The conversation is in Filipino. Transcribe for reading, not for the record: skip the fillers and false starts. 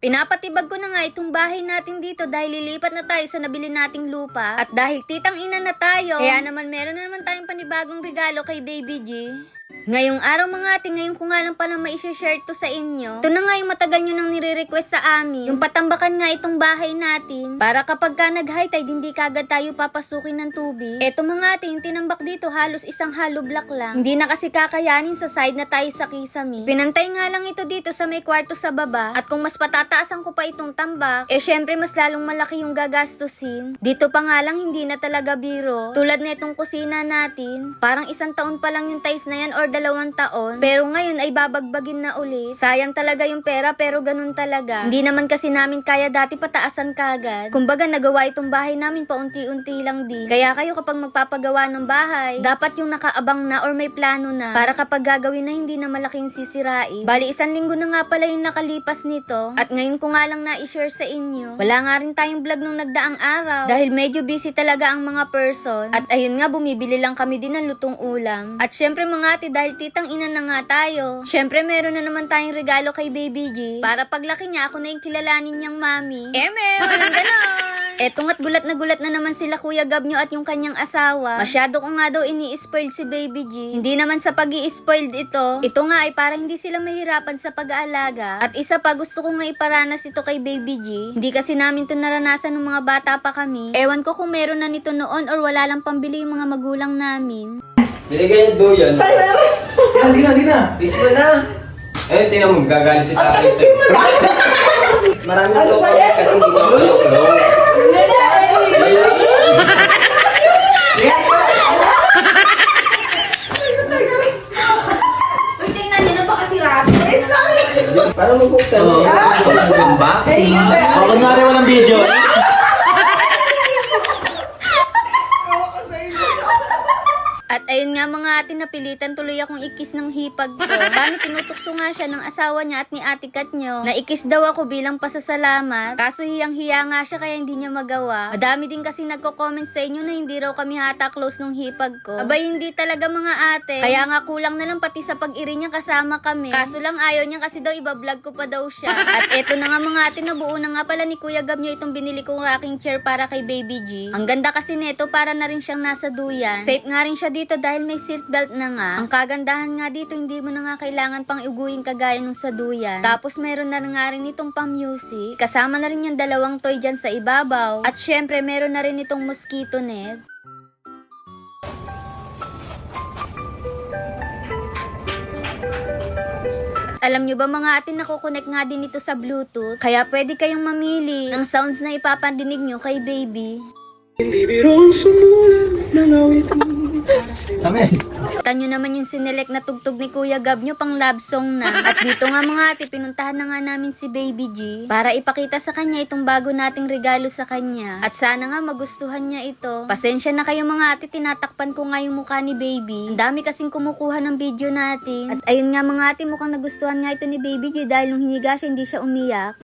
Pinapatibag ko na nga itong bahay natin dito dahil lilipat na tayo sa nabili nating lupa. At dahil titang ina na tayo, kaya naman meron na naman tayong panibagong regalo kay Baby G. Ngayong araw mga ate, ngayon ko nga lang pala mai-share to sa inyo. Ito na nga yung matagal nyo nang nire-request sa amin. Yung patambakan nga itong bahay natin. Para kapag ka nag-high tide, hindi kagad tayo papasukin ng tubig. Eto mga ate, yung tinambak dito halos isang hollow block lang. Hindi na kasi kakayanin sa side na tayo sa kisame. Pinantay nga lang ito dito sa may kwarto sa baba. At kung mas patataasan ko pa itong tambak, syempre mas lalong malaki yung gagastusin. Dito pa nga lang hindi na talaga biro. Tulad na itong kusina natin, parang 1 taon pa lang yung tiles na yan or 2 taon. Pero ngayon ay babagbagin na ulit. Sayang talaga yung pera pero ganun talaga. Hindi naman kasi namin kaya dati pataasan kagad. Kumbaga nagawa itong bahay namin paunti-unti lang din. Kaya kayo kapag magpapagawa ng bahay, dapat yung nakaabang na or may plano na. Para kapag gagawin na hindi na malaking sisirain. Bali 1 linggo na nga pala yung nakalipas nito. At ngayon ko nga lang na-share sa inyo. Wala nga rin tayong vlog nung nagdaang araw. Dahil medyo busy talaga ang mga person. At ayun nga bumibili lang kami din ng lutong ulam. At syempre mga ate, dahil titang ina na nga tayo, syempre meron na naman tayong regalo kay Baby G. Para paglaki niya, ako na yung kilalanin niyang mami. Walang ganon. Eto nga't gulat na naman sila Kuya Gabnyo at yung kanyang asawa. Masyado ko nga daw ini-spoiled si Baby G. Hindi naman sa pag-i-spoiled ito. Ito nga ay para hindi sila mahirapan sa pag-aalaga. At isa pa, gusto ko nga iparanas ito kay Baby G. Hindi kasi namin ito naranasan ng mga bata pa kami. Ewan ko kung meron na nito noon or wala lang pambili yung mga magulang namin. Binigay niya doyan. Sige na. Isip na. Ayun, tingnan mo, gagalit si tatay sa'yo. Maraming tulong kami kasi hindi niya tulong. Uy, tingnan niyo na ba kasi rabbit? Parang magbuksan mo. Unboxing. Kunwari walang video. At ayun nga mga ate, napilitan tuloy akong ikis ng hipag ko. Bani tinutukso nga siya ng asawa niya at ni Ate Katnyo na ikis daw ako bilang pasasalamat. Kaso hiyang-hiya nga siya kaya hindi niya magawa. Madami din kasi nagko-comment sa inyo na hindi raw kami hata close nung hipag ko. Abay hindi talaga mga ate. Kaya nga kulang na lang pati sa pag-iri niya kasama kami. Kaso lang ayaw niya kasi daw ibablog ko pa daw siya. At eto na nga mga ate, nabuo na nga pala ni Kuya Gabnyo itong binili kong rocking chair para kay Baby G. Ang ganda kasi neto, para na rin siyang nasa duyan. Safe nga rin siya dito dahil may seatbelt na nga. Ang kagandahan nga dito, hindi mo na nga kailangan pang iguing kagaya nung sa duyan. Tapos meron na nga rin itong pang music. Kasama na rin yung 2 toy dyan sa ibabaw. At syempre meron na rin itong mosquito net. Alam nyo ba mga ate, nakukonect nga din ito sa Bluetooth. Kaya pwede kayong mamili ng sounds na ipapandinig nyo kay Baby. Hindi birong sumulat ng awitin. Kami. Tanyo naman yung sinelect na tugtog ni Kuya Gabnyo, pang love song na. At dito nga mga ate, pinuntahan na nga namin si Baby G para ipakita sa kanya itong bago nating regalo sa kanya. At sana nga magustuhan niya ito. Pasensya na kayo mga ate, tinatakpan ko nga yung mukha ni Baby. Ang dami kasing kumukuha ng video natin. At ayun nga mga ate, mukhang nagustuhan nga ito ni Baby G dahil nung hiniga siya, hindi siya umiyak.